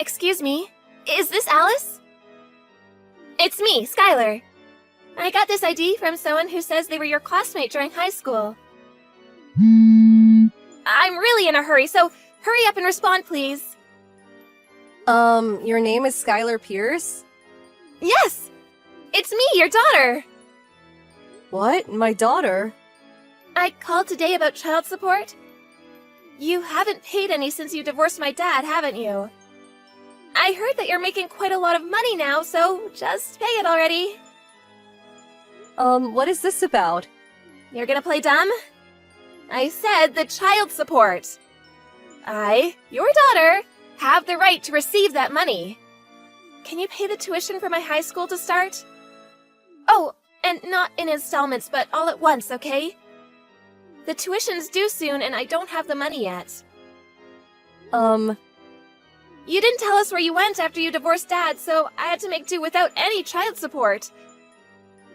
Excuse me, is this Alice? It's me, Skylar. I got this ID from someone who says they were your classmate during high school. I'm really in a hurry, so hurry up and respond, please. Your name is Skylar Pierce? Yes! It's me, your daughter! What? My daughter? I called today about child support. You haven't paid any since you divorced my dad, haven't you? I heard that you're making quite a lot of money now, so just pay it already. What is this about? You're gonna play dumb? I said the child support. I, your daughter, have the right to receive that money. Can you pay the tuition for my high school to start? Oh, and not in installments, but all at once, okay? The tuition's due soon, and I don't have the money yet. You didn't tell us where you went after you divorced Dad, so I had to make do without any child support.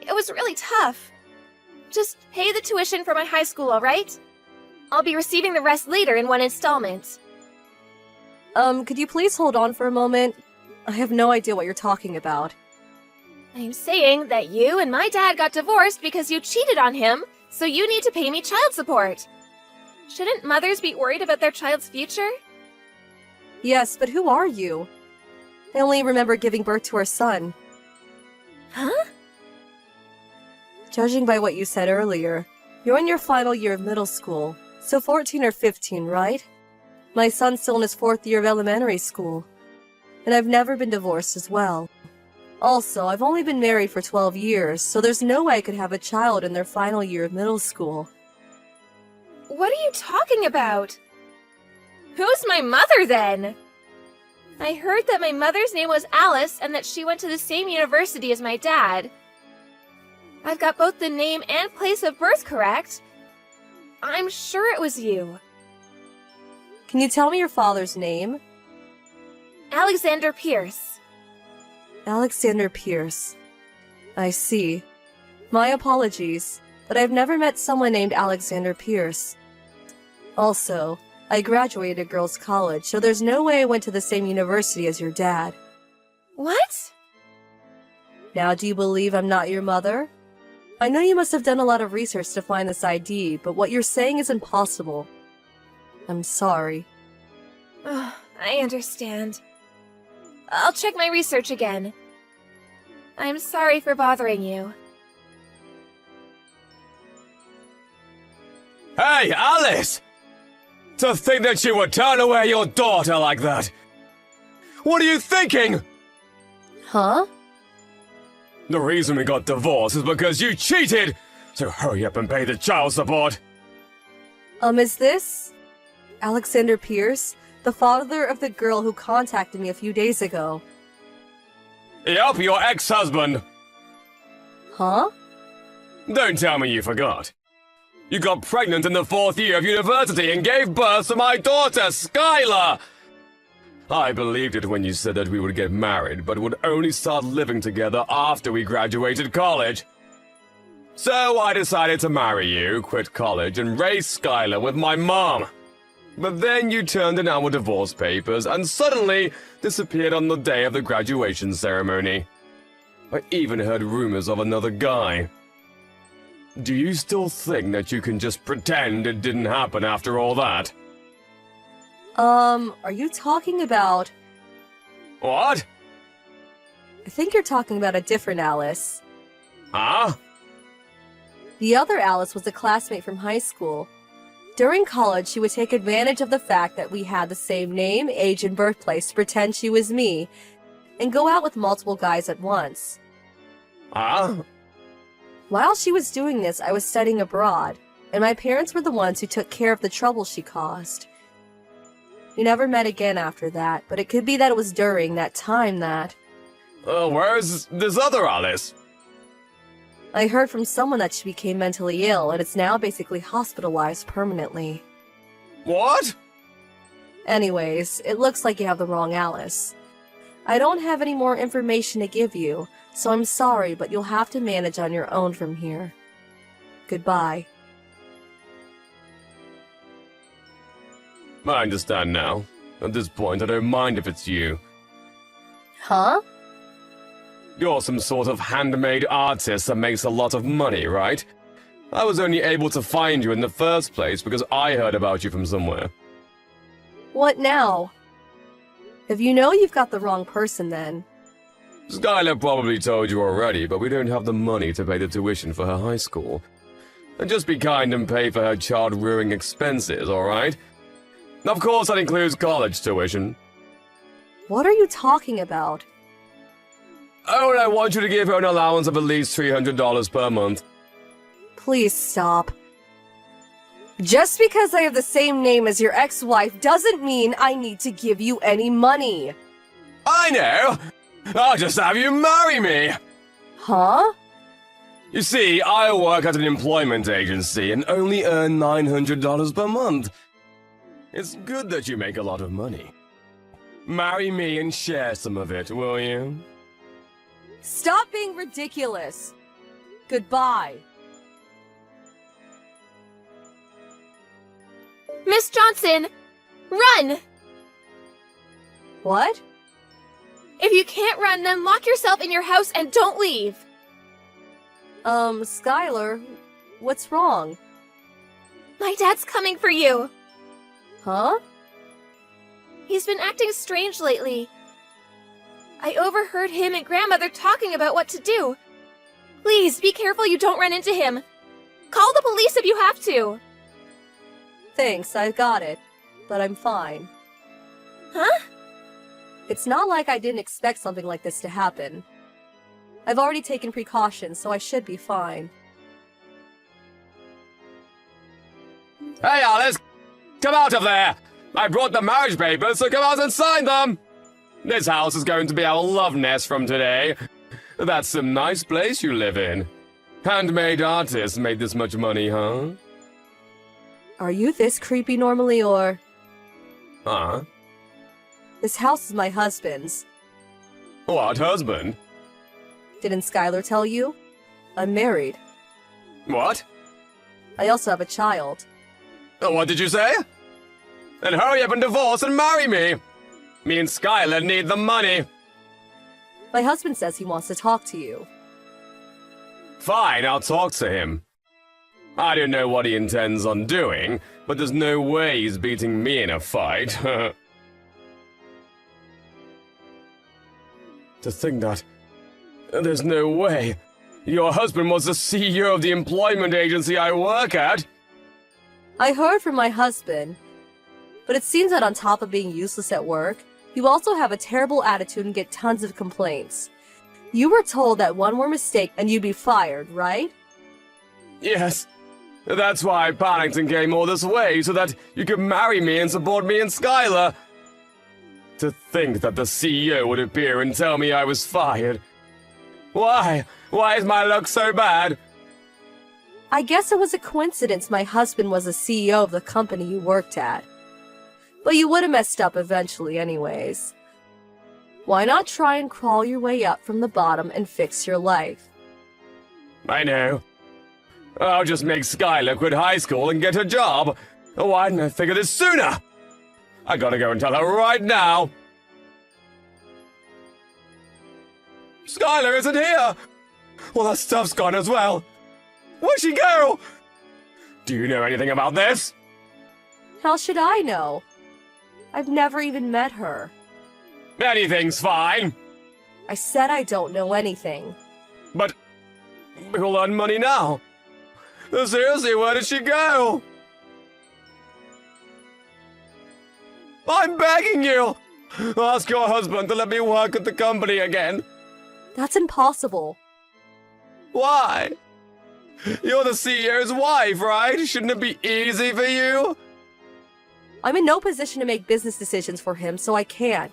It was really tough. Just pay the tuition for my high school, alright? I'll be receiving the rest later in one installment. Could you please hold on for a moment? I have no idea what you're talking about. I'm saying that you and my dad got divorced because you cheated on him, so you need to pay me child support. Shouldn't mothers be worried about their child's future? Yes, but who are you? I only remember giving birth to our son. Huh? Judging by what you said earlier, you're in your final year of middle school, so 14 or 15, right? My son's still in his 4th year of elementary school, and I've never been divorced as well. Also, I've only been married for 12 years, so there's no way I could have a child in their final year of middle school. What are you talking about? Who's my mother, then? I heard that my mother's name was Alice and that she went to the same university as my dad. I've got both the name and place of birth correct. I'm sure it was you. Can you tell me your father's name? Alexander Pierce. Alexander Pierce. I see. My apologies, but I've never met someone named Alexander Pierce. Also, I graduated girls' college, so there's no way I went to the same university as your dad. What? Now, do you believe I'm not your mother? I know you must have done a lot of research to find this ID, but what you're saying is impossible. I'm sorry. Oh, I understand. I'll check my research again. I'm sorry for bothering you. Hey, Alice! To think that you would turn away your daughter like that! What are you thinking? Huh? The reason we got divorced is because you cheated! So hurry up and pay the child support! Is this Alexander Pierce, the father of the girl who contacted me a few days ago? Yup, your ex-husband! Huh? Don't tell me you forgot. You got pregnant in the 4th year of university and gave birth to my daughter, Skylar! I believed it when you said that we would get married, but would only start living together after we graduated college. So I decided to marry you, quit college, and raise Skylar with my mom. But then you turned in our divorce papers and suddenly disappeared on the day of the graduation ceremony. I even heard rumors of another guy. Do you still think that you can just pretend it didn't happen after all that? Are you talking about... What? I think you're talking about a different Alice. Huh? The other Alice was a classmate from high school. During college, she would take advantage of the fact that we had the same name, age, and birthplace to pretend she was me, and go out with multiple guys at once. Huh? While she was doing this, I was studying abroad, and my parents were the ones who took care of the trouble she caused. We never met again after that, but it could be that it was during that time that... Where's this other Alice? I heard from someone that she became mentally ill and is now basically hospitalized permanently. What? Anyways, it looks like you have the wrong Alice. I don't have any more information to give you, so I'm sorry, but you'll have to manage on your own from here. Goodbye. I understand now. At this point, I don't mind if it's you. Huh? You're some sort of handmade artist that makes a lot of money, right? I was only able to find you in the first place because I heard about you from somewhere. What now? If you know, you've got the wrong person then. Skylar probably told you already, but we don't have the money to pay the tuition for her high school. And just be kind and pay for her child-rearing expenses, alright? Of course that includes college tuition. What are you talking about? Oh, and I want you to give her an allowance of at least $300 per month. Please stop. Just because I have the same name as your ex-wife doesn't mean I need to give you any money. I know! I'll just have you marry me! Huh? You see, I work at an employment agency and only earn $900 per month. It's good that you make a lot of money. Marry me and share some of it, will you? Stop being ridiculous. Goodbye. Miss Johnson, run! What? If you can't run, then lock yourself in your house and don't leave. Skylar, what's wrong? My dad's coming for you. Huh? He's been acting strange lately. I overheard him and grandmother talking about what to do. Please, be careful you don't run into him. Call the police if you have to. Thanks, I've got it. But I'm fine. Huh? It's not like I didn't expect something like this to happen. I've already taken precautions, so I should be fine. Hey, Alice! Come out of there! I brought the marriage papers, so come out and sign them! This house is going to be our love nest from today. That's some nice place you live in. Handmade artists made this much money, huh? Are you this creepy normally, or...? Huh? This house is my husband's. What, husband? Didn't Skylar tell you? I'm married. What? I also have a child. What did you say? Then hurry up and divorce and marry me! Me and Skylar need the money! My husband says he wants to talk to you. Fine, I'll talk to him. I don't know what he intends on doing, but there's no way he's beating me in a fight. To think that... There's no way. Your husband was the CEO of the employment agency I work at. I heard from my husband, but it seems that on top of being useless at work, you also have a terrible attitude and get tons of complaints. You were told that one more mistake and you'd be fired, right? Yes. That's why I panicked and came all this way, so that you could marry me and support me and Skylar. To think that the CEO would appear and tell me I was fired. Why? Why is my luck so bad? I guess it was a coincidence my husband was the CEO of the company you worked at. But you would have messed up eventually anyways. Why not try and crawl your way up from the bottom and fix your life? I know. I'll just make Skylar quit high school and get a job. Why didn't I think of this sooner? I gotta go and tell her right now. Skylar isn't here! Well, that stuff's gone as well. Where'd she go? Do you know anything about this? How should I know? I've never even met her. Anything's fine. I said I don't know anything. But we'll earn money now. Seriously, where did she go? I'm begging you! Ask your husband to let me work at the company again. That's impossible. Why? You're the CEO's wife, right? Shouldn't it be easy for you? I'm in no position to make business decisions for him, so I can't.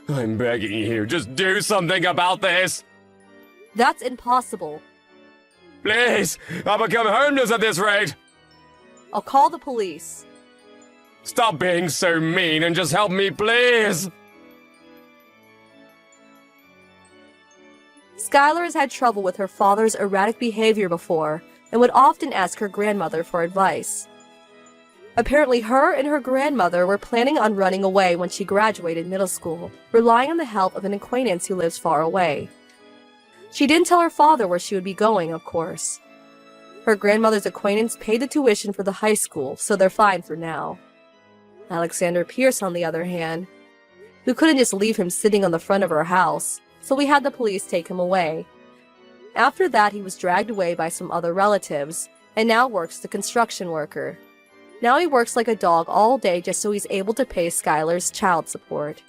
I'm begging you, just do something about this. That's impossible. Please, I'll become homeless at this rate. I'll call the police. Stop being so mean and just help me, please. Skylar has had trouble with her father's erratic behavior before and would often ask her grandmother for advice. Apparently, her and her grandmother were planning on running away when she graduated middle school, relying on the help of an acquaintance who lives far away. She didn't tell her father where she would be going, of course. Her grandmother's acquaintance paid the tuition for the high school, so they're fine for now. Alexander Pierce, on the other hand, we couldn't just leave him sitting on the front of our house, so we had the police take him away. After that, he was dragged away by some other relatives, and now works as a construction worker. Now he works like a dog all day just so he's able to pay Skylar's child support.